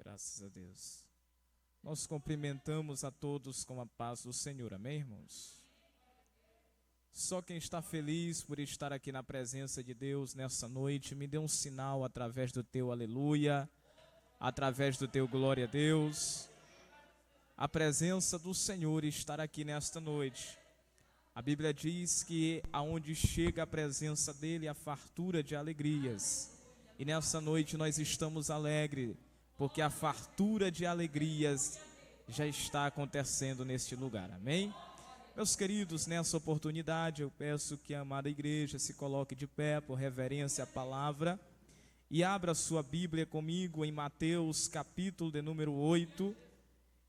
Graças a Deus. Nós cumprimentamos a todos com a paz do Senhor, amém, irmãos? Só quem está feliz por estar aqui na presença de Deus nessa noite, me dê um sinal através do teu aleluia, através do teu glória a Deus. A presença do Senhor estar aqui nesta noite. A Bíblia diz que aonde chega a presença dele, a fartura de alegrias. E nessa noite nós estamos alegres, porque a fartura de alegrias já está acontecendo neste lugar, amém? Meus queridos, nessa oportunidade eu peço que a amada igreja se coloque de pé por reverência à palavra e abra sua Bíblia comigo em Mateus capítulo de número 8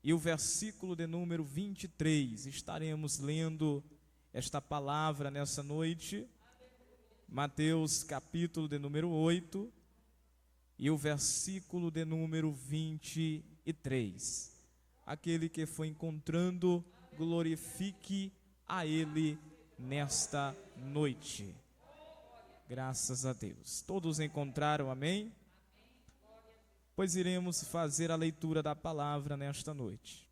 e o versículo de número 23. Estaremos lendo esta palavra nessa noite. Mateus capítulo de número 8 e o versículo de número 23. Aquele que foi encontrando, glorifique a Ele nesta noite. Graças a Deus. Todos encontraram, amém? Pois iremos fazer a leitura da palavra nesta noite.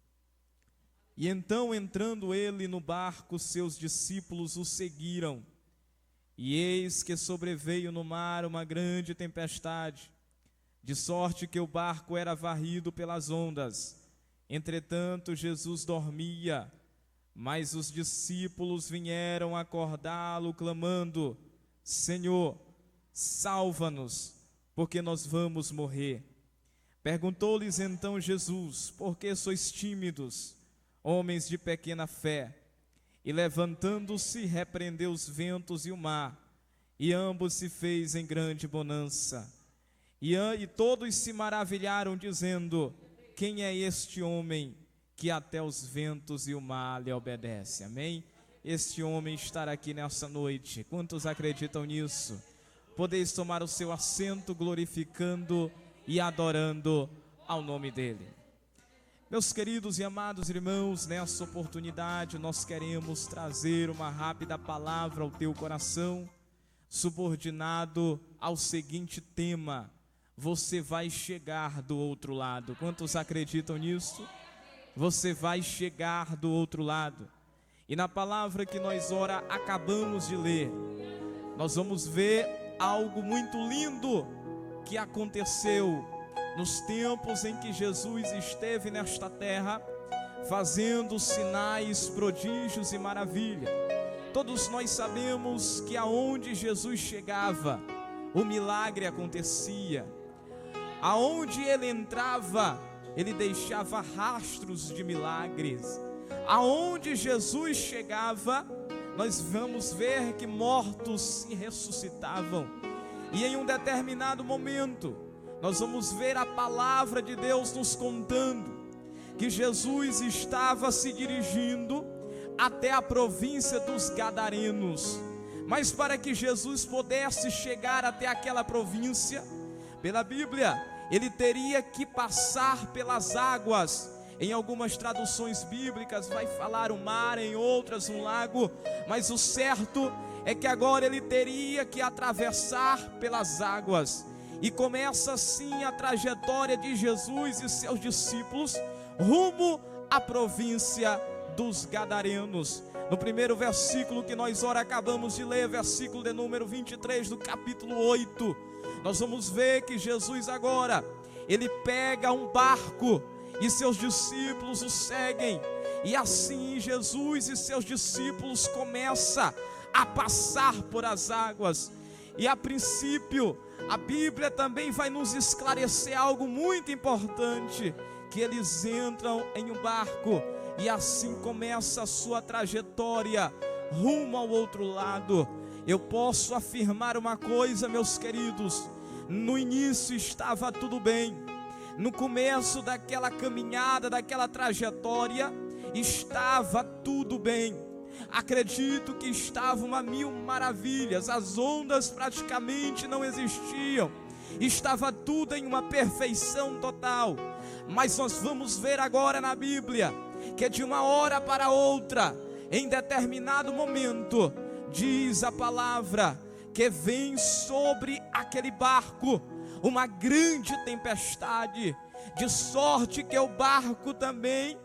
E então, entrando ele no barco, seus discípulos o seguiram. E eis que sobreveio no mar uma grande tempestade, de sorte que o barco era varrido pelas ondas. Entretanto, Jesus dormia, mas os discípulos vieram acordá-lo, clamando: Senhor, salva-nos, porque nós vamos morrer. Perguntou-lhes então Jesus: por que sois tímidos, homens de pequena fé? E levantando-se, repreendeu os ventos e o mar, e ambos se fez em grande bonança. E todos se maravilharam, dizendo: quem é este homem que até os ventos e o mar lhe obedece? Amém? Este homem estará aqui nessa noite. Quantos acreditam nisso? Podeis tomar o seu assento, glorificando e adorando ao nome dele. Meus queridos e amados irmãos, nessa oportunidade nós queremos trazer uma rápida palavra ao teu coração, subordinado ao seguinte tema: você vai chegar do outro lado. Quantos acreditam nisso? Você vai chegar do outro lado. E na palavra que nós acabamos de ler, nós vamos ver algo muito lindo que aconteceu nos tempos em que Jesus esteve nesta terra, fazendo sinais, prodígios e maravilha. Todos nós sabemos que aonde Jesus chegava, o milagre acontecia. Aonde ele entrava, ele deixava rastros de milagres. Aonde Jesus chegava, nós vamos ver que mortos se ressuscitavam. E em um determinado momento, nós vamos ver a palavra de Deus nos contando que Jesus estava se dirigindo até a província dos Gadarenos. Mas para que Jesus pudesse chegar até aquela província, pela Bíblia, ele teria que passar pelas águas. Em algumas traduções bíblicas vai falar o mar, em outras um lago, mas o certo é que agora ele teria que atravessar pelas águas. E começa assim a trajetória de Jesus e seus discípulos rumo à província dos Gadarenos. No primeiro versículo que nós acabamos de ler, versículo de número 23 do capítulo 8, nós vamos ver que Jesus agora, ele pega um barco e seus discípulos o seguem. E assim Jesus e seus discípulos começam a passar por as águas. E a princípio, a Bíblia também vai nos esclarecer algo muito importante, que eles entram em um barco e assim começa a sua trajetória rumo ao outro lado. Eu posso afirmar uma coisa, meus queridos: no início estava tudo bem. No começo daquela caminhada, daquela trajetória, estava tudo bem. Acredito que estava uma mil maravilhas, as ondas praticamente não existiam, estava tudo em uma perfeição total. Mas nós vamos ver agora na Bíblia que de uma hora para outra, em determinado momento, diz a palavra que vem sobre aquele barco uma grande tempestade, de sorte que o barco também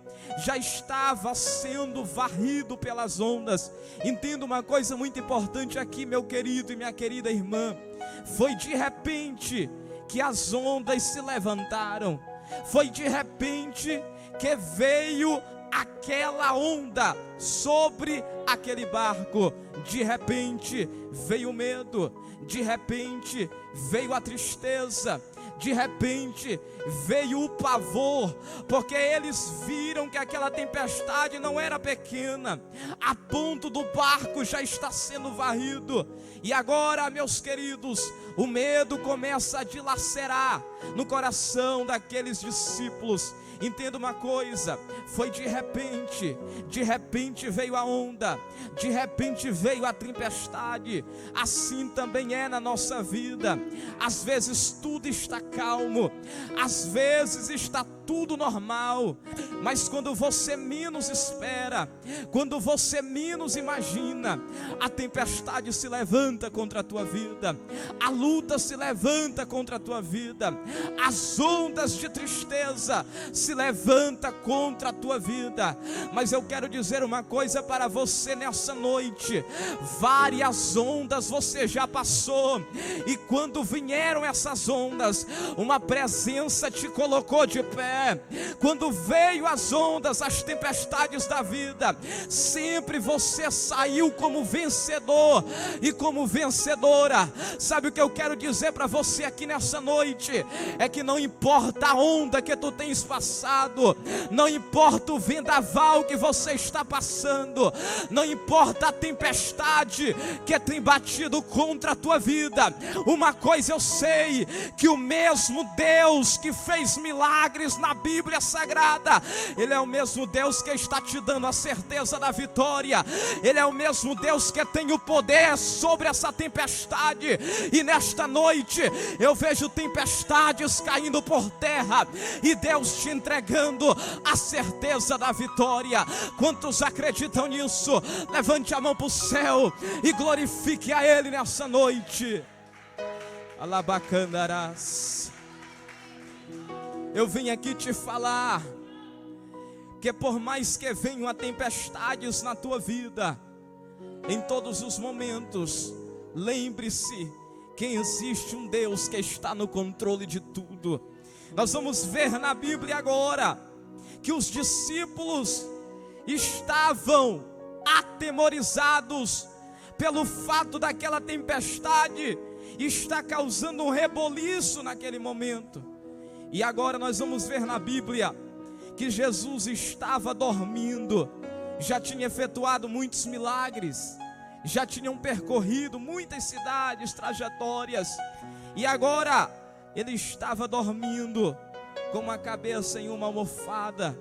já estava sendo varrido pelas ondas. Entenda uma coisa muito importante aqui, meu querido e minha querida irmã: foi de repente que as ondas se levantaram, foi de repente que veio aquela onda sobre aquele barco. De repente veio o medo, de repente veio a tristeza, de repente veio o pavor, porque eles viram que aquela tempestade não era pequena, a ponto do barco já estar sendo varrido. E agora, meus queridos, o medo começa a dilacerar no coração daqueles discípulos. Entenda uma coisa: foi de repente veio a onda, de repente veio a tempestade. Assim também é na nossa vida. Às vezes tudo está calmo, às vezes está tudo normal, mas quando você menos espera, quando você menos imagina, a tempestade se levanta contra a tua vida, a luta se levanta contra a tua vida, as ondas de tristeza se levanta contra a tua vida. Mas eu quero dizer uma coisa para você nessa noite: várias ondas você já passou, e quando vieram essas ondas, uma presença te colocou de pé. Quando veio as ondas, as tempestades da vida, sempre você saiu como vencedor e como vencedora. Sabe o que eu quero dizer para você aqui nessa noite? É que não importa a onda que tu tens passado, não importa o vendaval que você está passando, não importa a tempestade que tem batido contra a tua vida, uma coisa eu sei: que o mesmo Deus que fez milagres na Bíblia Sagrada, Ele é o mesmo Deus que está te dando a certeza da vitória. Ele é o mesmo Deus que tem o poder sobre essa tempestade. E nesta noite eu vejo tempestades caindo por terra e Deus te entregando a certeza da vitória. Quantos acreditam nisso? Levante a mão para o céu e glorifique a Ele nessa noite. Alabacandarás. Eu vim aqui te falar que por mais que venham tempestades na tua vida, em todos os momentos, lembre-se que existe um Deus que está no controle de tudo. Nós vamos ver na Bíblia agora que os discípulos estavam atemorizados pelo fato daquela tempestade estar causando um reboliço naquele momento. E agora nós vamos ver na Bíblia que Jesus estava dormindo, já tinha efetuado muitos milagres, já tinham percorrido muitas cidades, trajetórias, e agora ele estava dormindo com a cabeça em uma almofada.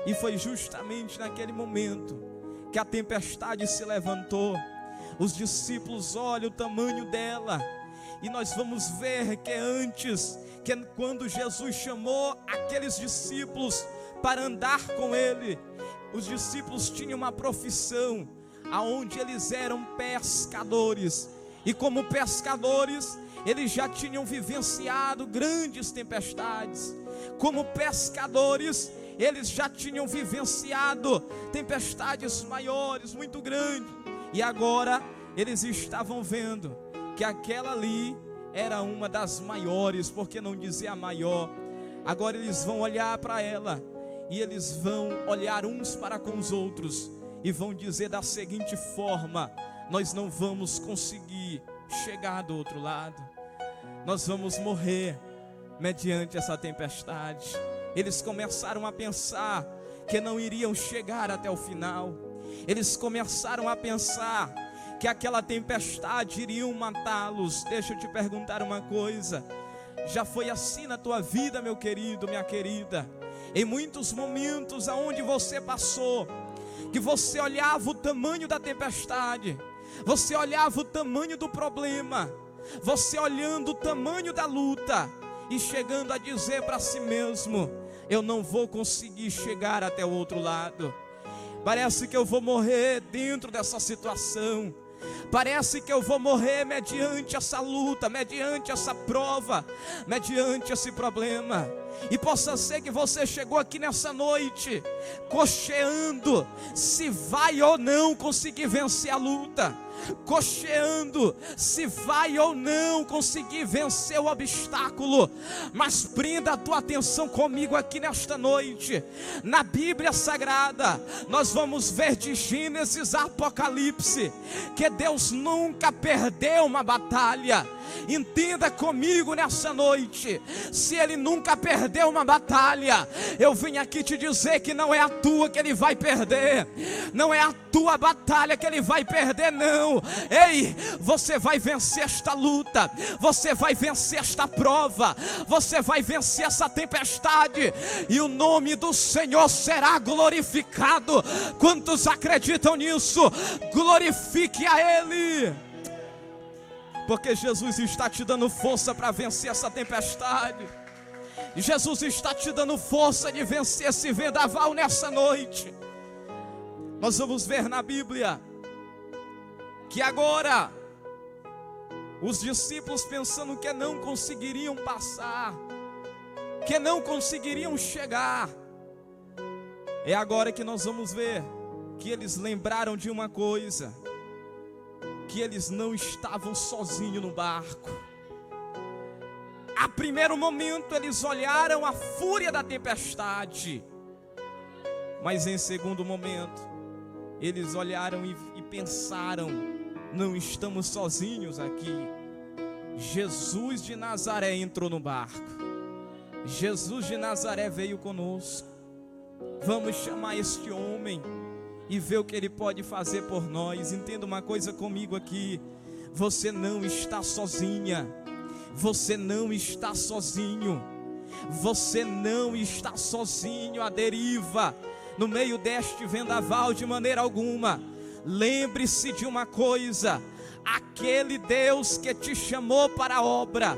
E foi justamente naquele momento que a tempestade se levantou. Os discípulos olham o tamanho dela, e nós vamos ver que antes, que quando Jesus chamou aqueles discípulos para andar com ele, os discípulos tinham uma profissão, aonde eles eram pescadores, e como pescadores, eles já tinham vivenciado grandes tempestades. Como pescadores, eles já tinham vivenciado tempestades maiores, muito grandes, e agora eles estavam vendo que aquela ali era uma das maiores, por que não dizer a maior? Agora eles vão olhar para ela, e eles vão olhar uns para com os outros, e vão dizer da seguinte forma: nós não vamos conseguir chegar do outro lado, nós vamos morrer mediante essa tempestade. Eles começaram a pensar que não iriam chegar até o final. Eles começaram a pensar que aquela tempestade iria matá-los. Deixa eu te perguntar uma coisa: já foi assim na tua vida, meu querido, minha querida? Em muitos momentos aonde você passou, que você olhava o tamanho da tempestade, você olhava o tamanho do problema, você olhando o tamanho da luta, e chegando a dizer para si mesmo: eu não vou conseguir chegar até o outro lado, parece que eu vou morrer dentro dessa situação, Parece que eu vou morrer mediante essa luta, mediante essa prova, mediante esse problema. E possa ser que você chegou aqui nessa noite cocheando se vai ou não conseguir vencer a luta, cocheando se vai ou não conseguir vencer o obstáculo. Mas prenda a tua atenção comigo aqui nesta noite. Na Bíblia Sagrada nós vamos ver de Gênesis a Apocalipse que Deus nunca perdeu uma batalha. Entenda comigo nessa noite, se Ele nunca perdeu uma batalha, eu vim aqui te dizer que não é a tua que Ele vai perder, não é a tua batalha que Ele vai perder, não. Ei, você vai vencer esta luta, você vai vencer esta prova, você vai vencer essa tempestade, e o nome do Senhor será glorificado. Quantos acreditam nisso? Glorifique a Ele, porque Jesus está te dando força para vencer essa tempestade. Jesus está te dando força de vencer esse vendaval nessa noite. Nós vamos ver na Bíblia que agora os discípulos, pensando que não conseguiriam passar, que não conseguiriam chegar, é agora que nós vamos ver que eles lembraram de uma coisa: que eles não estavam sozinhos no barco. A primeiro momento eles olharam a fúria da tempestade, mas em segundo momento eles olharam e pensaram: não estamos sozinhos aqui. Jesus de Nazaré entrou no barco, Jesus de Nazaré veio conosco. Vamos chamar este homem e ver o que Ele pode fazer por nós. Entenda uma coisa comigo aqui: você não está sozinha, você não está sozinho, você não está sozinho à deriva, no meio deste vendaval, de maneira alguma. Lembre-se de uma coisa: aquele Deus que te chamou para a obra,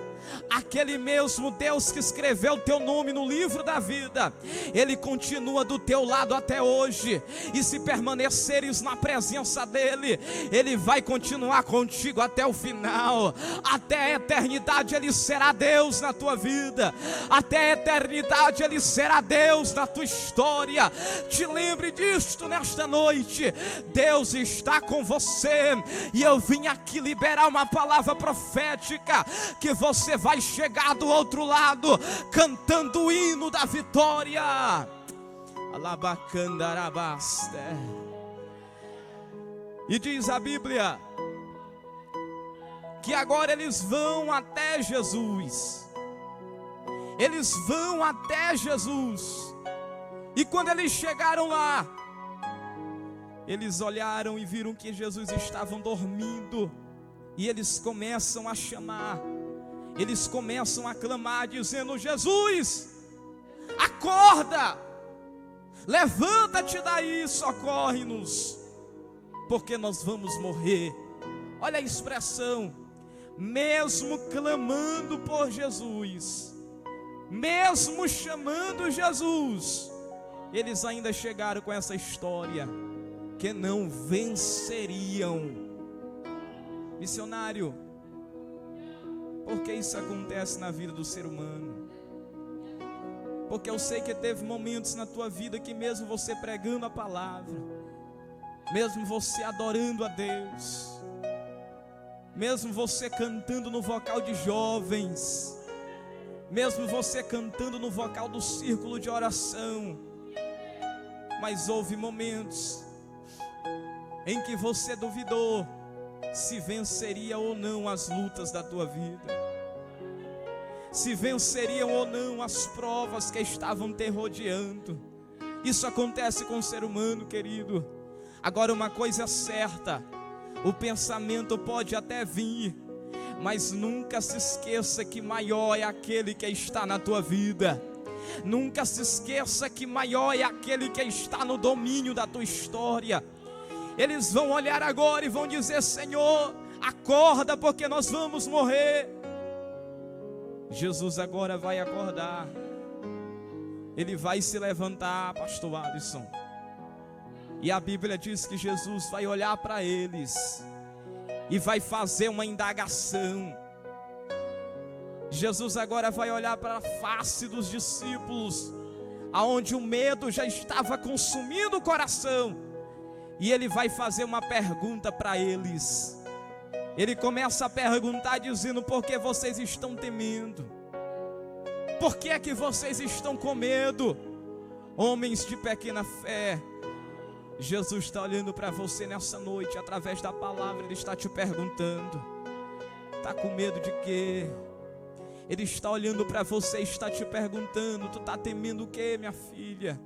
aquele mesmo Deus que escreveu o teu nome no livro da vida, Ele continua do teu lado até hoje. E se permaneceres na presença dEle, Ele vai continuar contigo até o final. Até a eternidade Ele será Deus na tua vida, até a eternidade Ele será Deus na tua história. Te lembre disto nesta noite: Deus está com você. E eu vim aqui liberar uma palavra profética, que você vai chegar do outro lado cantando o hino da vitória. Alabacandarabaste. E diz a Bíblia que agora eles vão até Jesus. Eles vão até Jesus. E quando eles chegaram lá, eles olharam e viram que Jesus estava dormindo. E eles começam a chamar, eles começam a clamar, dizendo: Jesus, acorda, levanta-te daí, socorre-nos, porque nós vamos morrer. Olha a expressão: mesmo clamando por Jesus, mesmo chamando Jesus, eles ainda chegaram com essa história, que não venceriam. Missionário, por que isso acontece na vida do ser humano? Porque eu sei que teve momentos na tua vida que, mesmo você pregando a palavra, mesmo você adorando a Deus, mesmo você cantando no vocal de jovens, mesmo você cantando no vocal do círculo de oração, mas houve momentos em que você duvidou se venceria ou não as lutas da tua vida, se venceriam ou não as provas que estavam te rodeando. Isso acontece com o ser humano, querido. Agora, uma coisa é certa: o pensamento pode até vir, mas nunca se esqueça que maior é aquele que está na tua vida. Nunca se esqueça que maior é aquele que está no domínio da tua história. Eles vão olhar agora e vão dizer: Senhor, acorda, porque nós vamos morrer. Jesus agora vai acordar. Ele vai se levantar, pastor Alisson. E a Bíblia diz que Jesus vai olhar para eles e vai fazer uma indagação. Jesus agora vai olhar para a face dos discípulos, aonde o medo já estava consumindo o coração, e ele vai fazer uma pergunta para eles. Ele começa a perguntar dizendo: por que vocês estão temendo? Por que é que vocês estão com medo? Homens de pequena fé. Jesus está olhando para você nessa noite, através da palavra, Ele está te perguntando: está com medo de quê? Ele está olhando para você e está te perguntando: tu está temendo o quê, minha filha?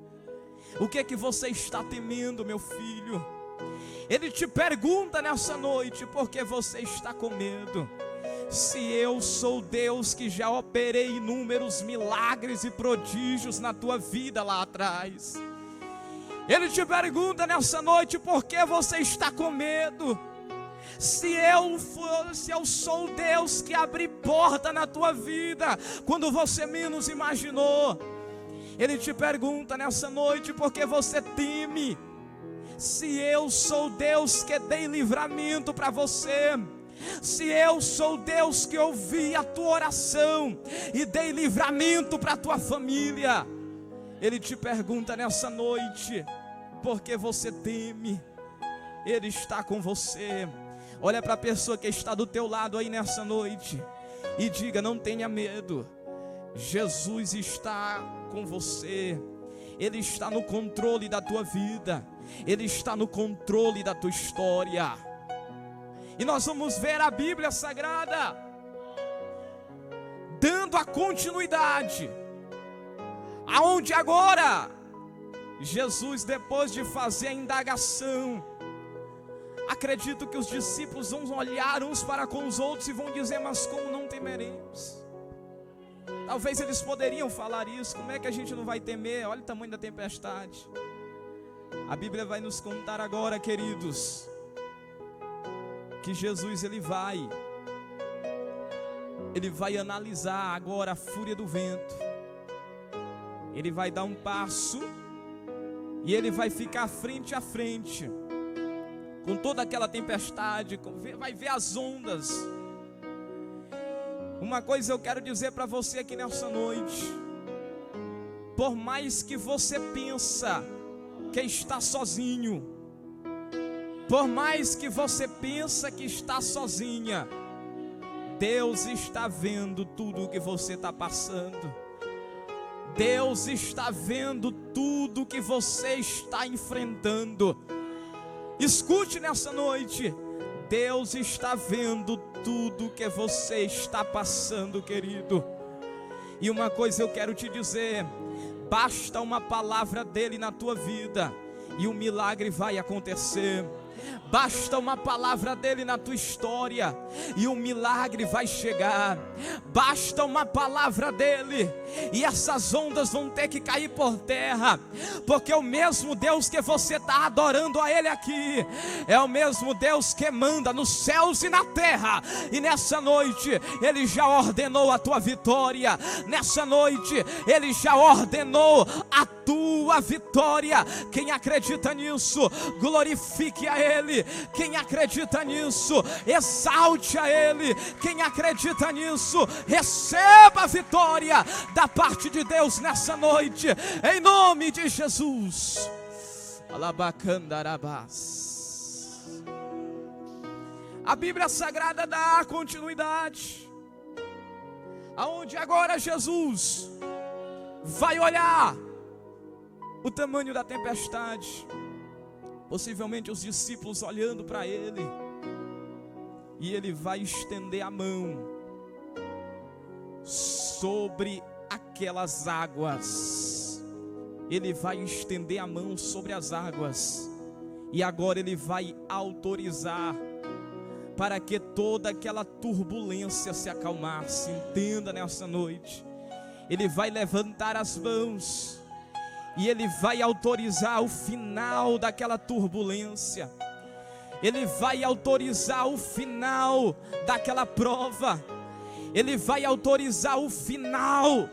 O que é que você está temendo, meu filho? Ele te pergunta nessa noite: por que você está com medo? Se eu sou Deus que já operei inúmeros milagres e prodígios na tua vida lá atrás. Ele te pergunta nessa noite: por que você está com medo? Se eu sou Deus que abri porta na tua vida quando você menos imaginou. Ele te pergunta nessa noite: por que você teme? Se eu sou Deus que dei livramento para você, se eu sou Deus que ouvi a tua oração e dei livramento para a tua família. Ele te pergunta nessa noite: por que você teme? Ele está com você. Olha para a pessoa que está do teu lado aí nessa noite e diga: não tenha medo, Jesus está com você. Ele está no controle da tua vida, Ele está no controle da tua história. E nós vamos ver a Bíblia Sagrada dando a continuidade, aonde agora Jesus, depois de fazer a indagação, acredito que os discípulos vão olhar uns para com os outros e vão dizer: mas como não temeremos? Talvez eles poderiam falar isso: como é que a gente não vai temer? Olha o tamanho da tempestade. A Bíblia vai nos contar agora, queridos, que Jesus ele vai analisar agora a fúria do vento. Ele vai dar um passo e ele vai ficar frente a frente com toda aquela tempestade, vai ver as ondas. Uma coisa eu quero dizer para você aqui nessa noite: por mais que você pensa que está sozinho, por mais que você pensa que está sozinha, Deus está vendo tudo o que você está passando. Deus está vendo tudo que você está enfrentando. Escute nessa noite: Deus está vendo tudo que você está passando, querido. E uma coisa eu quero te dizer: basta uma palavra dele na tua vida e um milagre vai acontecer. Basta uma palavra dele na tua história e um milagre vai chegar. Basta uma palavra dele e essas ondas vão ter que cair por terra, porque o mesmo Deus que você está adorando a ele aqui é o mesmo Deus que manda nos céus e na terra. E nessa noite ele já ordenou a tua vitória. Nessa noite ele já ordenou a tua vitória. Quem acredita nisso, glorifique a ele. Quem acredita nisso, exalte a ele. Quem acredita nisso, receba a vitória da parte de Deus nessa noite, em nome de Jesus. Alabacandarabás. A Bíblia Sagrada dá continuidade, aonde agora Jesus vai olhar o tamanho da tempestade. Possivelmente os discípulos olhando para ele, e ele vai estender a mão sobre aquelas águas. Ele vai estender a mão sobre as águas, e agora ele vai autorizar para que toda aquela turbulência se acalmasse. Entenda nessa noite, ele vai levantar as mãos e ele vai autorizar o final daquela turbulência. Ele vai autorizar o final daquela prova. Ele vai autorizar o final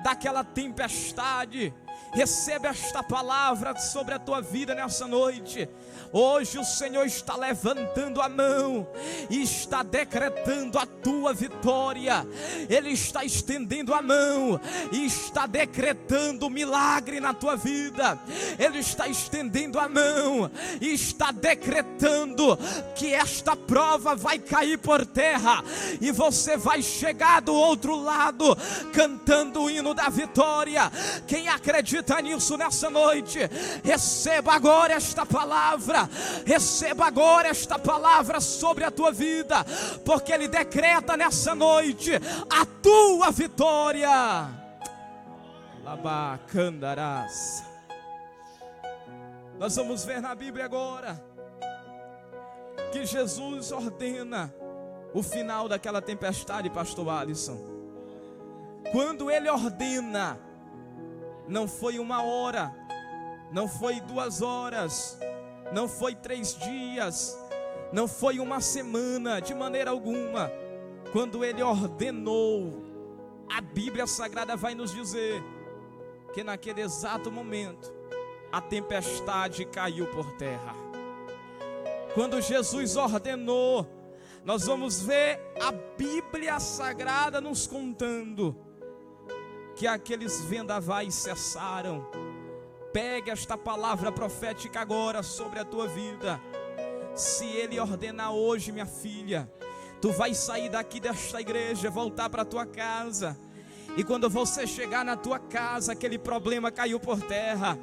daquela tempestade. Receba esta palavra sobre a tua vida nessa noite. Hoje o Senhor está levantando a mão e está decretando a tua vitória. Ele está estendendo a mão e está decretando milagre na tua vida. Ele está estendendo a mão e está decretando que esta prova vai cair por terra e você vai chegar do outro lado cantando o hino da vitória. Quem acredita nisso nessa noite, receba agora esta palavra. Receba agora esta palavra sobre a tua vida, porque Ele decreta nessa noite a tua vitória. Labacandarás. Nós vamos ver na Bíblia agora que Jesus ordena o final daquela tempestade, pastor Alisson. Quando Ele ordena, não foi 1 hora, não foi 2 horas, não foi 3 dias, não foi 1 semana, de maneira alguma. Quando Ele ordenou, a Bíblia Sagrada vai nos dizer que naquele exato momento a tempestade caiu por terra. Quando Jesus ordenou, nós vamos ver a Bíblia Sagrada nos contando que aqueles vendavais cessaram. Pegue esta palavra profética agora sobre a tua vida. Se Ele ordenar hoje, minha filha, tu vai sair daqui desta igreja, voltar para a tua casa, e quando você chegar na tua casa, aquele problema caiu por terra.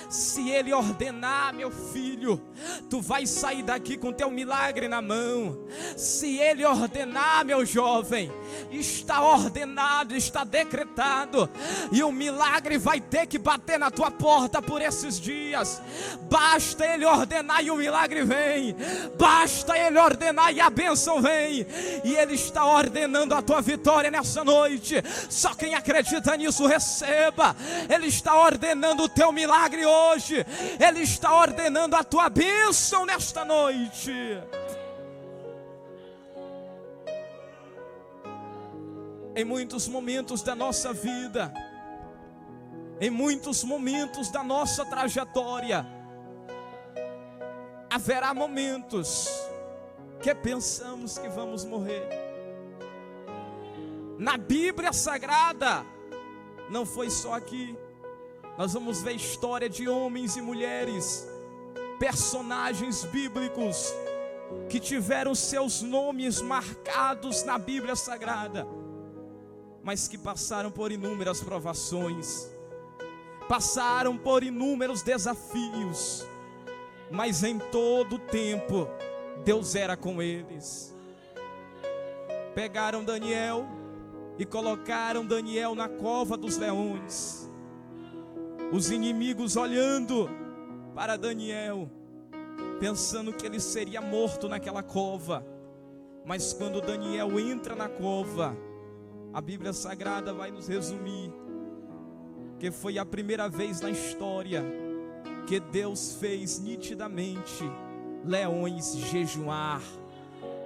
Se Ele ordenar, meu filho, tu vai sair daqui com teu milagre na mão. Se Ele ordenar, meu jovem, está ordenado, está decretado, e o milagre vai ter que bater na tua porta por esses dias. Basta Ele ordenar e o milagre vem. Basta Ele ordenar e a bênção vem. E Ele está ordenando a tua vitória nessa noite. Só quem acredita nisso receba. Ele está ordenando o teu milagre hoje. Ele está ordenando a tua bênção nesta noite. Em muitos momentos da nossa vida, em muitos momentos da nossa trajetória, haverá momentos que pensamos que vamos morrer. Na Bíblia Sagrada, não foi só aqui. Nós vamos ver história de homens e mulheres, personagens bíblicos, que tiveram seus nomes marcados na Bíblia Sagrada, mas que passaram por inúmeras provações, passaram por inúmeros desafios, mas em todo tempo, Deus era com eles. Pegaram Daniel e colocaram Daniel na cova dos leões. Os inimigos olhando para Daniel, pensando que ele seria morto naquela cova. Mas quando Daniel entra na cova, a Bíblia Sagrada vai nos resumir que foi a primeira vez na história que Deus fez nitidamente leões jejuar.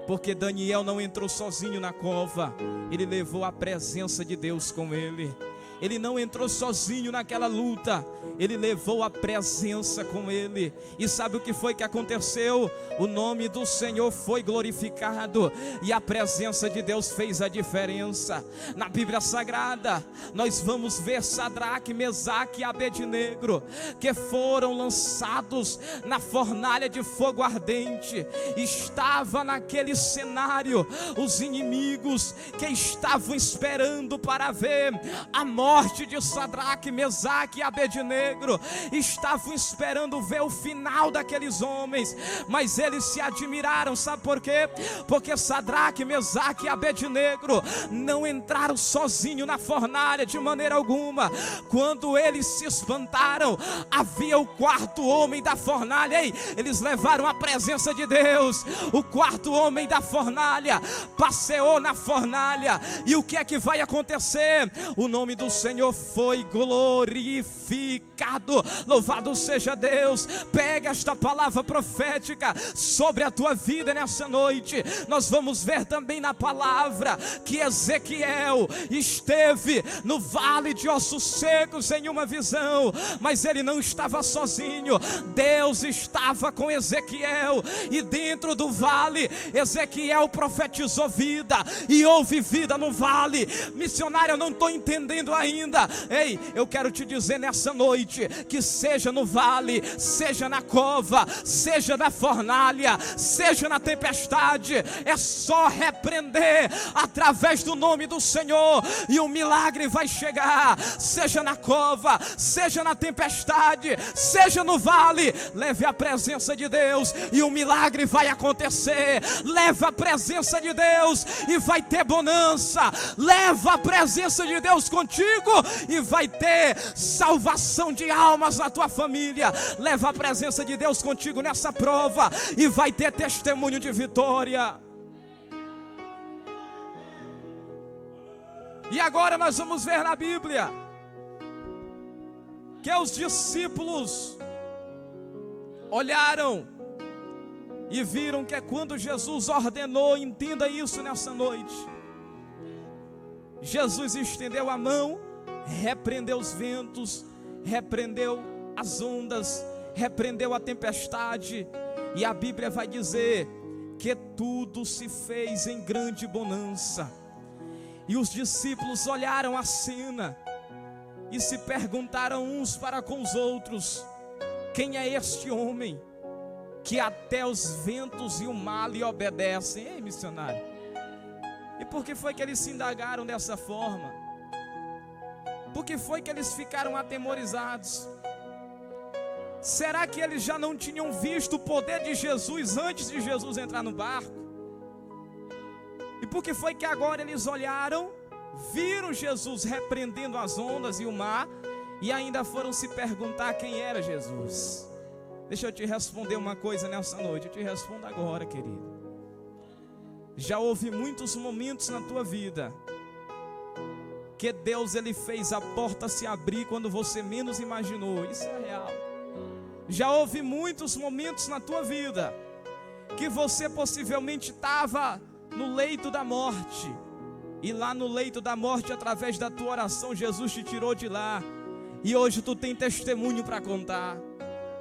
Porque Daniel não entrou sozinho na cova, ele levou a presença de Deus com ele. Ele não entrou sozinho naquela luta, ele levou a presença com ele. E sabe o que foi que aconteceu? O nome do Senhor foi glorificado e a presença de Deus fez a diferença. Na Bíblia Sagrada, nós vamos ver Sadraque, Mesaque e Abednego, que foram lançados na fornalha de fogo ardente. Estava naquele cenário os inimigos que estavam esperando para ver a morte de Sadraque, Mesaque e Abednego. Estavam esperando ver o final daqueles homens, mas eles se admiraram. Sabe por quê? Porque Sadraque, Mesaque e Abednego não entraram sozinhos na fornalha de maneira alguma. Quando eles se espantaram, havia o 4º homem da fornalha. Eles levaram a presença de Deus. O 4º homem da fornalha passeou na fornalha, e o que é que vai acontecer? O nome do Senhor foi glorificado. Louvado seja Deus. Pega esta palavra profética sobre a tua vida nessa noite. Nós vamos ver também na palavra que Ezequiel esteve no vale de ossos secos em uma visão, mas ele não estava sozinho. Deus estava com Ezequiel, e dentro do vale Ezequiel profetizou vida, e houve vida no vale. Missionário, eu não estou entendendo ainda. Ei, eu quero te dizer nessa noite que seja no vale, seja na cova, seja na fornalha, seja na tempestade, é só repreender através do nome do Senhor e o milagre vai chegar. Seja na cova, seja na tempestade, seja no vale, leve a presença de Deus e o milagre vai acontecer. Leva a presença de Deus e vai ter bonança. Leva a presença de Deus contigo e vai ter salvação de almas na tua família. Leva a presença de Deus contigo nessa prova e vai ter testemunho de vitória. E agora nós vamos ver na Bíblia que os discípulos olharam e viram que é quando Jesus ordenou, entenda isso nessa noite. Jesus estendeu a mão, repreendeu os ventos, repreendeu as ondas, repreendeu a tempestade, e a Bíblia vai dizer que tudo se fez em grande bonança. E os discípulos olharam a cena e se perguntaram uns para com os outros: quem é este homem que até os ventos e o mar lhe obedecem? Ei, missionário, e por que foi que eles se indagaram dessa forma? Por que foi que eles ficaram atemorizados? Será que eles já não tinham visto o poder de Jesus antes de Jesus entrar no barco? E por que foi que agora eles olharam, viram Jesus repreendendo as ondas e o mar, e ainda foram se perguntar quem era Jesus? Deixa eu te responder uma coisa nessa noite, eu te respondo agora, querido. Já houve muitos momentos na tua vida que Deus ele fez a porta se abrir quando você menos imaginou. Isso é real. Já houve muitos momentos na tua vida que você possivelmente estava no leito da morte, e lá no leito da morte, através da tua oração, Jesus te tirou de lá, e hoje tu tem testemunho para contar.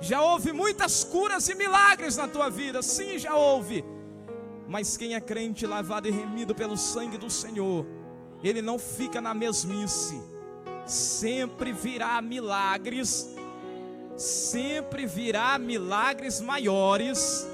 Já houve muitas curas e milagres na tua vida, sim, já houve. Mas quem é crente, lavado e remido pelo sangue do Senhor, ele não fica na mesmice. Sempre virá milagres, sempre virá milagres maiores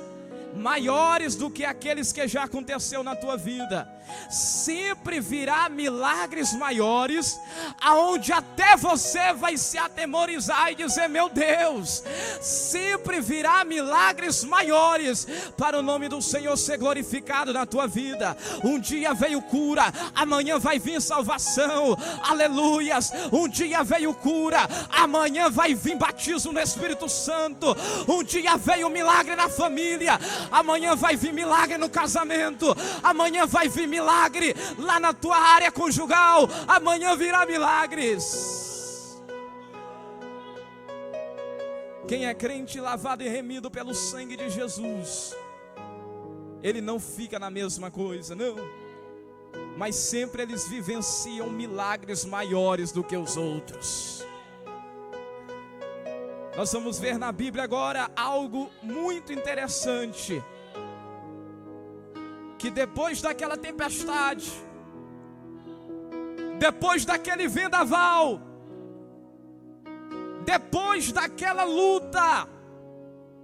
do que aqueles que já aconteceu na tua vida. Sempre virá milagres maiores, aonde até você vai se atemorizar e dizer: meu Deus. Sempre virá milagres maiores para o nome do Senhor ser glorificado na tua vida. Um dia veio cura, amanhã vai vir salvação, aleluias. Um dia veio cura, amanhã vai vir batismo no Espírito Santo. Um dia veio milagre na família, amanhã vai vir milagre no casamento, amanhã vai vir milagre lá na tua área conjugal, amanhã virá milagres. Quem é crente, lavado e remido pelo sangue de Jesus, ele não fica na mesma coisa, não, mas sempre eles vivenciam milagres maiores do que os outros. Nós vamos ver na Bíblia agora algo muito interessante, que depois daquela tempestade, depois daquele vendaval, depois daquela luta,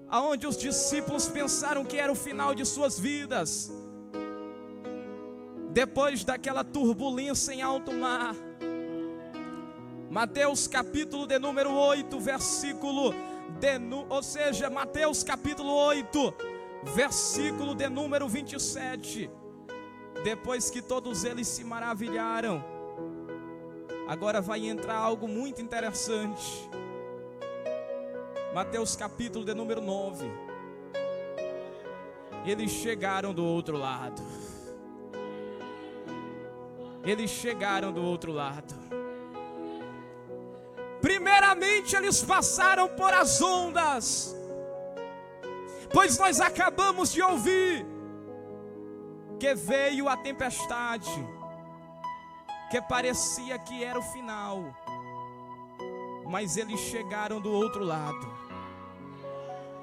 aonde os discípulos pensaram que era o final de suas vidas, depois daquela turbulência em alto mar, Mateus capítulo de número 8, versículo Mateus capítulo 8, versículo de número 27. Depois que todos eles se maravilharam, agora vai entrar algo muito interessante. Mateus capítulo de número 9. Eles chegaram do outro lado. Eles chegaram do outro lado. Primeiramente eles passaram por as ondas, pois nós acabamos de ouvir que veio a tempestade, que parecia que era o final, mas eles chegaram do outro lado.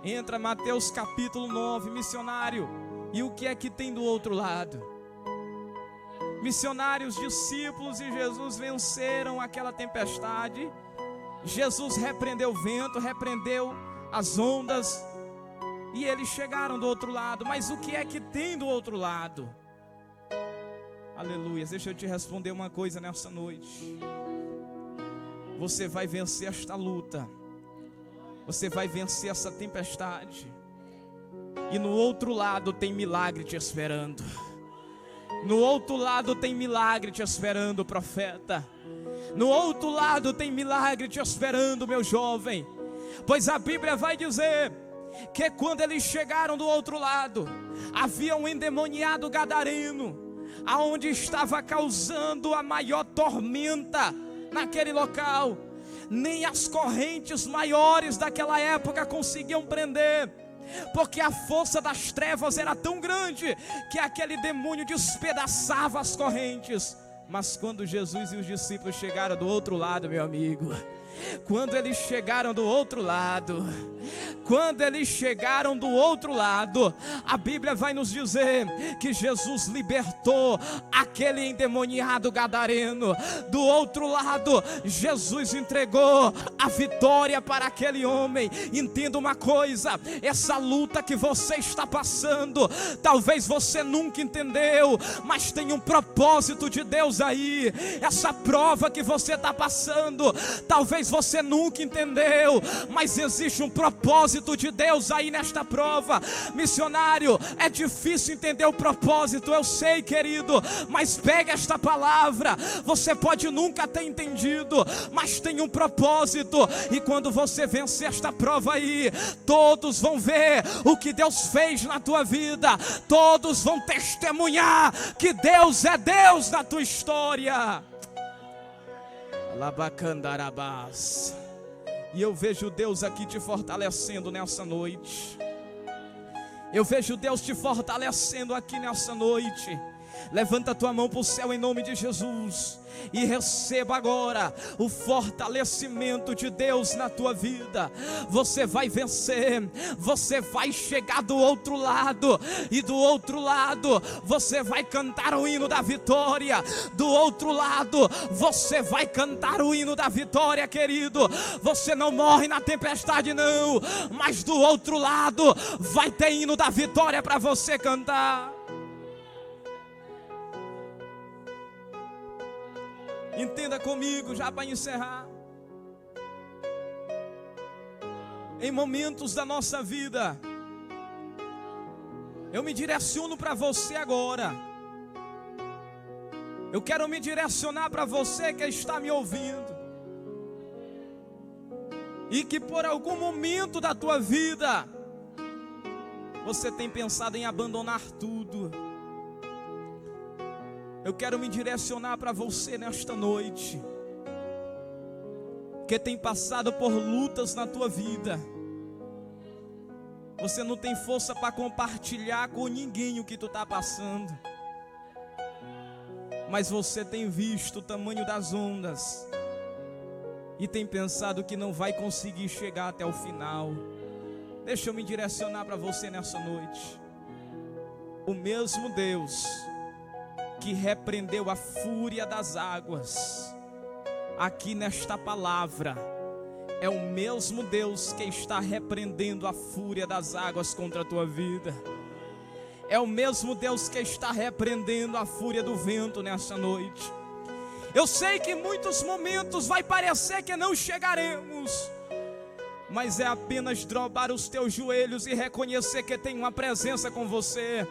Entra Mateus capítulo 9, missionário, e o que é que tem do outro lado? Missionários, discípulos e Jesus venceram aquela tempestade. Jesus repreendeu o vento, repreendeu as ondas, e eles chegaram do outro lado. Mas o que é que tem do outro lado? Aleluia. Deixa eu te responder uma coisa nessa noite. Você vai vencer esta luta, você vai vencer essa tempestade, e no outro lado tem milagre te esperando. No outro lado tem milagre te esperando, profeta. No outro lado tem milagre te esperando, meu jovem. Pois a Bíblia vai dizer que quando eles chegaram do outro lado, havia um endemoniado gadareno, aonde estava causando a maior tormenta naquele local. Nem as correntes maiores daquela época conseguiam prender, porque a força das trevas era tão grande que aquele demônio despedaçava as correntes. Mas quando Jesus e os discípulos chegaram do outro lado, meu amigo, quando eles chegaram do outro lado, a Bíblia vai nos dizer que Jesus libertou aquele endemoniado gadareno. Do outro lado, Jesus entregou a vitória para aquele homem. Entenda uma coisa: essa luta que você está passando, talvez você nunca entendeu, mas tem um propósito de Deus aí. Essa prova que você está passando, talvez você nunca entendeu, mas existe um propósito de Deus aí nesta prova. Missionário, é difícil entender o propósito, eu sei, querido, mas pega esta palavra. Você pode nunca ter entendido, mas tem um propósito, e quando você vencer esta prova aí, todos vão ver o que Deus fez na tua vida, todos vão testemunhar que Deus é Deus na tua história. Labacandarabás. E eu vejo Deus aqui te fortalecendo nessa noite. Eu vejo Deus te fortalecendo aqui nessa noite. Levanta a tua mão para o céu em nome de Jesus e receba agora o fortalecimento de Deus na tua vida. Você vai vencer, você vai chegar do outro lado, e do outro lado você vai cantar o hino da vitória. Do outro lado você vai cantar o hino da vitória, querido. Você não morre na tempestade não, mas do outro lado vai ter hino da vitória para você cantar. Entenda comigo, já para encerrar. Em momentos da nossa vida, eu me direciono para você agora. Eu quero me direcionar para você que está me ouvindo, e que por algum momento da tua vida você tem pensado em abandonar tudo. Eu quero me direcionar para você nesta noite, que tem passado por lutas na tua vida. Você não tem força para compartilhar com ninguém o que tu está passando, mas você tem visto o tamanho das ondas e tem pensado que não vai conseguir chegar até o final. Deixa eu me direcionar para você nessa noite. O mesmo Deus que repreendeu a fúria das águas aqui nesta palavra, é o mesmo Deus que está repreendendo a fúria das águas contra a tua vida. É o mesmo Deus que está repreendendo a fúria do vento nessa noite. Eu sei que em muitos momentos vai parecer que não chegaremos, mas é apenas dobrar os teus joelhos e reconhecer que tem uma presença com você.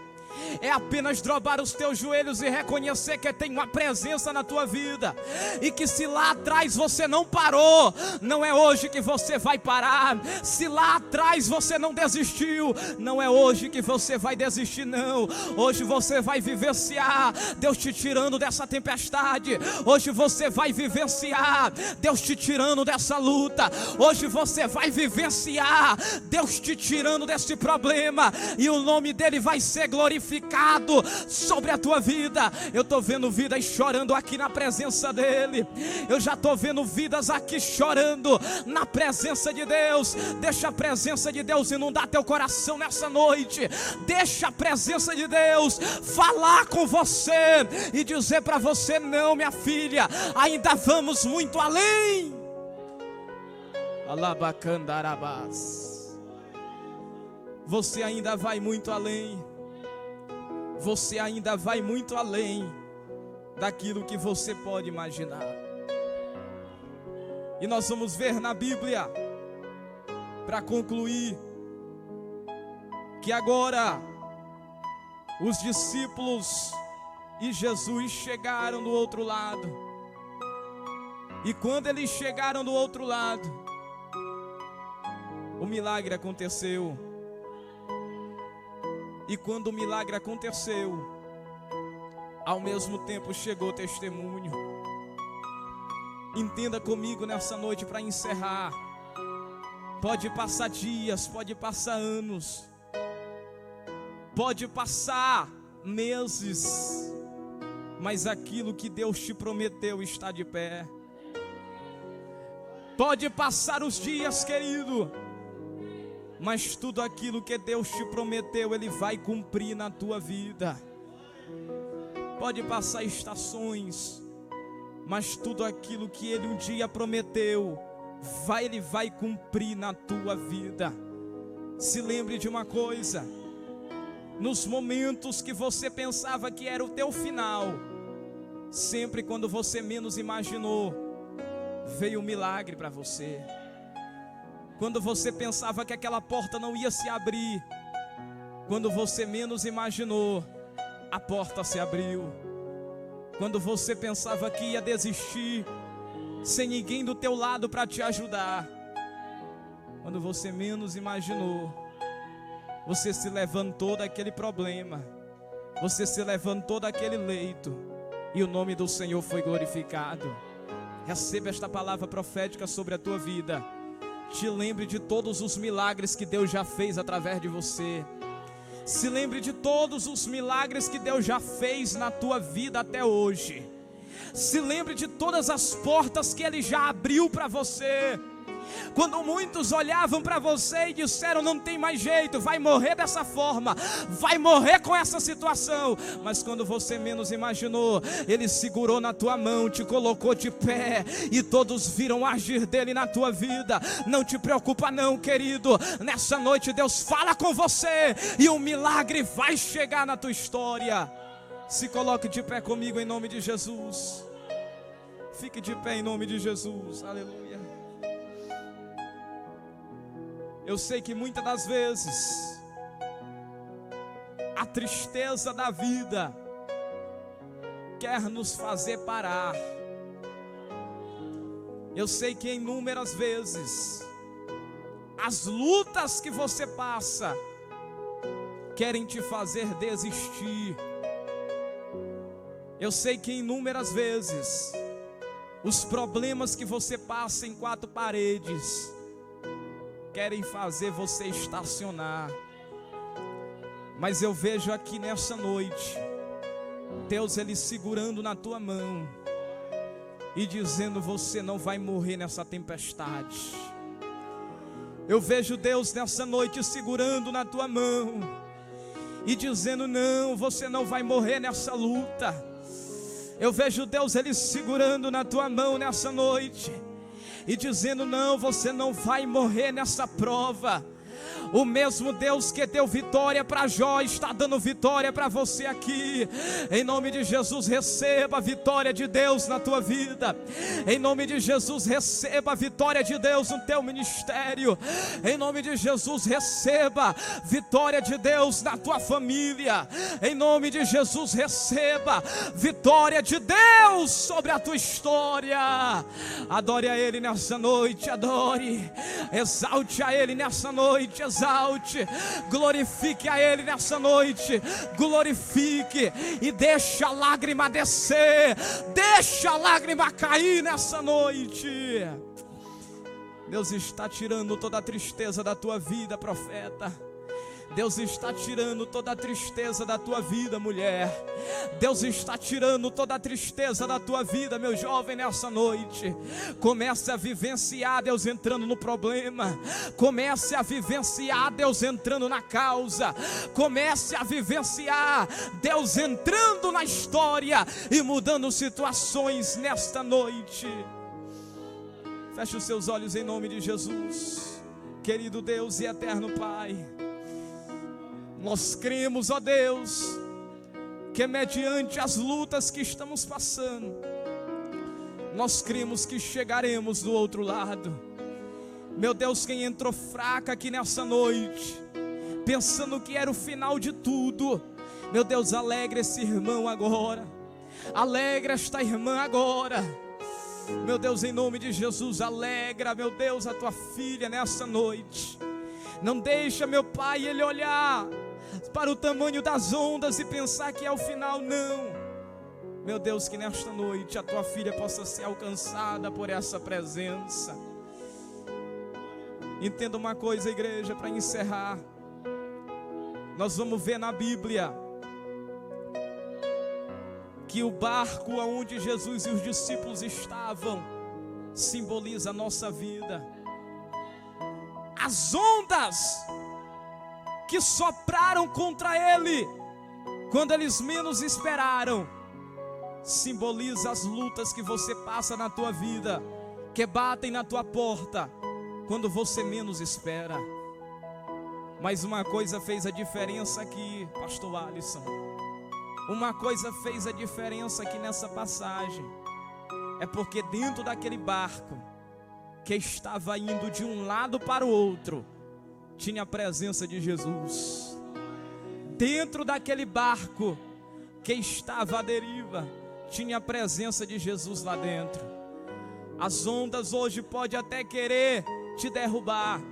É apenas dobrar os teus joelhos e reconhecer que tem uma presença na tua vida, e que se lá atrás você não parou, não é hoje que você vai parar. Se lá atrás você não desistiu, não é hoje que você vai desistir, não. Hoje você vai vivenciar Deus te tirando dessa tempestade. Hoje você vai vivenciar Deus te tirando dessa luta. Hoje você vai vivenciar Deus te tirando desse problema, e o nome dele vai ser glorificado sobre a tua vida. Eu estou vendo vidas chorando aqui na presença dele. Eu já estou vendo vidas aqui chorando na presença de Deus. Deixa a presença de Deus inundar teu coração nessa noite. Deixa a presença de Deus falar com você e dizer para você: não, minha filha, ainda vamos muito além. Alabacandarabás. Você ainda vai muito além. Você ainda vai muito além daquilo que você pode imaginar. E nós vamos ver na Bíblia, para concluir, que agora os discípulos e Jesus chegaram do outro lado. E quando eles chegaram do outro lado, o milagre aconteceu. E quando o milagre aconteceu, ao mesmo tempo chegou o testemunho. Entenda comigo nessa noite, para encerrar. Pode passar dias, pode passar anos, pode passar meses, mas aquilo que Deus te prometeu está de pé. Pode passar os dias, querido, mas tudo aquilo que Deus te prometeu, Ele vai cumprir na tua vida. Pode passar estações, mas tudo aquilo que Ele um dia prometeu, Ele vai cumprir na tua vida. Se lembre de uma coisa: nos momentos que você pensava que era o teu final, sempre quando você menos imaginou, veio um milagre para você. Quando você pensava que aquela porta não ia se abrir, quando você menos imaginou, a porta se abriu. Quando você pensava que ia desistir, sem ninguém do teu lado para te ajudar, quando você menos imaginou, você se levantou daquele problema, você se levantou daquele leito, e o nome do Senhor foi glorificado. Receba esta palavra profética sobre a tua vida. Te lembre de todos os milagres que Deus já fez através de você. Se lembre de todos os milagres que Deus já fez na tua vida até hoje. Se lembre de todas as portas que Ele já abriu para você. Quando muitos olhavam para você e disseram: não tem mais jeito, vai morrer dessa forma, vai morrer com essa situação. Mas quando você menos imaginou, Ele segurou na tua mão, te colocou de pé, e todos viram agir dele na tua vida. Não te preocupa não, querido. Nessa noite Deus fala com você, e um milagre vai chegar na tua história. Se coloque de pé comigo em nome de Jesus. Fique de pé em nome de Jesus. Aleluia. Eu sei que muitas das vezes a tristeza da vida quer nos fazer parar. Eu sei que inúmeras vezes as lutas que você passa querem te fazer desistir. Eu sei que inúmeras vezes os problemas que você passa em quatro paredes querem fazer você estacionar. Mas eu vejo aqui nessa noite Deus, Ele segurando na tua mão e dizendo: você não vai morrer nessa tempestade. Eu vejo Deus nessa noite segurando na tua mão e dizendo: não, você não vai morrer nessa luta. Eu vejo Deus, Ele segurando na tua mão nessa noite e dizendo: não, você não vai morrer nessa prova. O mesmo Deus que deu vitória para Jó está dando vitória para você aqui. Em nome de Jesus, receba a vitória de Deus na tua vida. Em nome de Jesus, receba a vitória de Deus no teu ministério. Em nome de Jesus, receba vitória de Deus na tua família. Em nome de Jesus, receba vitória de Deus sobre a tua história. Adore a Ele nessa noite, adore. Exalte a Ele nessa noite, exalte. Glorifique a Ele nessa noite, glorifique e deixa a lágrima descer, deixa a lágrima cair nessa noite. Deus está tirando toda a tristeza da tua vida, profeta. Deus está tirando toda a tristeza da tua vida, mulher. Deus está tirando toda a tristeza da tua vida, meu jovem, nessa noite. Comece a vivenciar Deus entrando no problema. Comece a vivenciar Deus entrando na causa. Comece a vivenciar Deus entrando na história e mudando situações nesta noite. Feche os seus olhos em nome de Jesus. Querido Deus e eterno Pai, nós cremos, ó Deus, que mediante as lutas que estamos passando, nós cremos que chegaremos do outro lado. Meu Deus, quem entrou fraca aqui nessa noite, pensando que era o final de tudo, meu Deus, alegra esse irmão agora, alegra esta irmã agora. Meu Deus, em nome de Jesus, alegra, meu Deus, a tua filha nessa noite. Não deixa, meu Pai, ele olhar para o tamanho das ondas e pensar que é o final, não. Meu Deus, que nesta noite a tua filha possa ser alcançada por essa presença. Entenda uma coisa, igreja, para encerrar. Nós vamos ver na Bíblia que o barco onde Jesus e os discípulos estavam simboliza a nossa vida. As ondas que sopraram contra ele quando eles menos esperaram simboliza as lutas que você passa na tua vida, que batem na tua porta quando você menos espera. Mas uma coisa fez a diferença aqui, pastor Alisson. Uma coisa fez a diferença aqui nessa passagem. É porque dentro daquele barco que estava indo de um lado para o outro, tinha a presença de Jesus. Dentro daquele barco que estava à deriva, tinha a presença de Jesus lá dentro. As ondas hoje podem até querer te derrubar,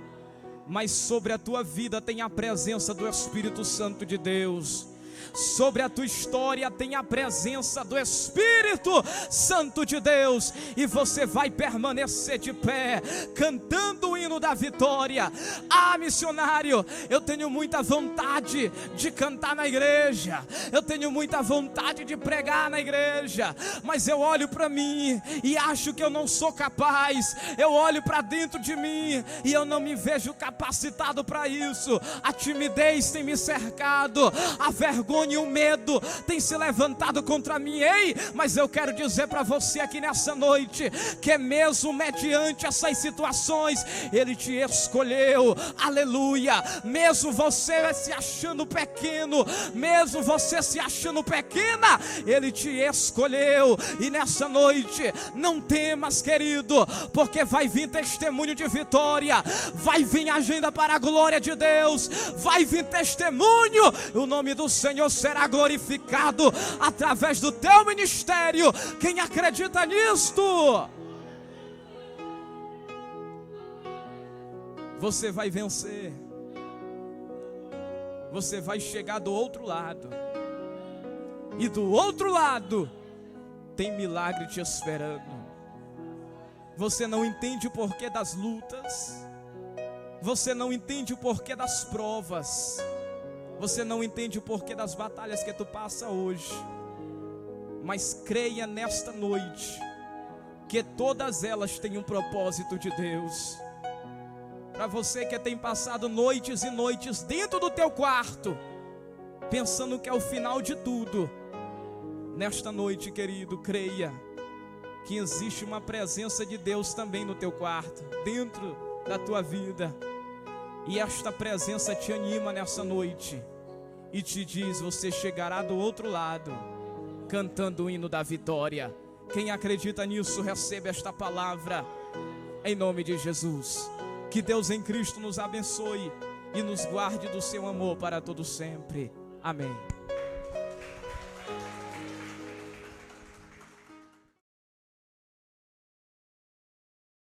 mas sobre a tua vida tem a presença do Espírito Santo de Deus. Sobre a tua história tem a presença do Espírito Santo de Deus, e você vai permanecer de pé, cantando o hino da vitória. Ah, missionário, eu tenho muita vontade de cantar na igreja, eu tenho muita vontade de pregar na igreja, mas eu olho para mim e acho que eu não sou capaz. Eu olho para dentro de mim e eu não me vejo capacitado para isso. A timidez tem me cercado, a vergonha e o medo tem se levantado contra mim. Ei, mas eu quero dizer para você aqui nessa noite, que mesmo mediante essas situações, Ele te escolheu, aleluia. Mesmo você se achando pequeno, mesmo você se achando pequena, Ele te escolheu. E nessa noite, não temas, querido, porque vai vir testemunho de vitória, vai vir agenda para a glória de Deus, vai vir testemunho, o nome do Senhor será glorificado através do teu ministério. Quem acredita nisto? Você vai vencer. Você vai chegar do outro lado. E do outro lado tem milagre te esperando. Você não entende o porquê das lutas. Você não entende o porquê das provas. Você não entende o porquê das batalhas que tu passa hoje. Mas creia nesta noite que todas elas têm um propósito de Deus. Para você que tem passado noites e noites dentro do teu quarto, pensando que é o final de tudo, nesta noite, querido, creia que existe uma presença de Deus também no teu quarto, dentro da tua vida. E esta presença te anima nessa noite e te diz: você chegará do outro lado cantando o hino da vitória. Quem acredita nisso, recebe esta palavra em nome de Jesus. Que Deus em Cristo nos abençoe e nos guarde do seu amor para todo sempre. Amém.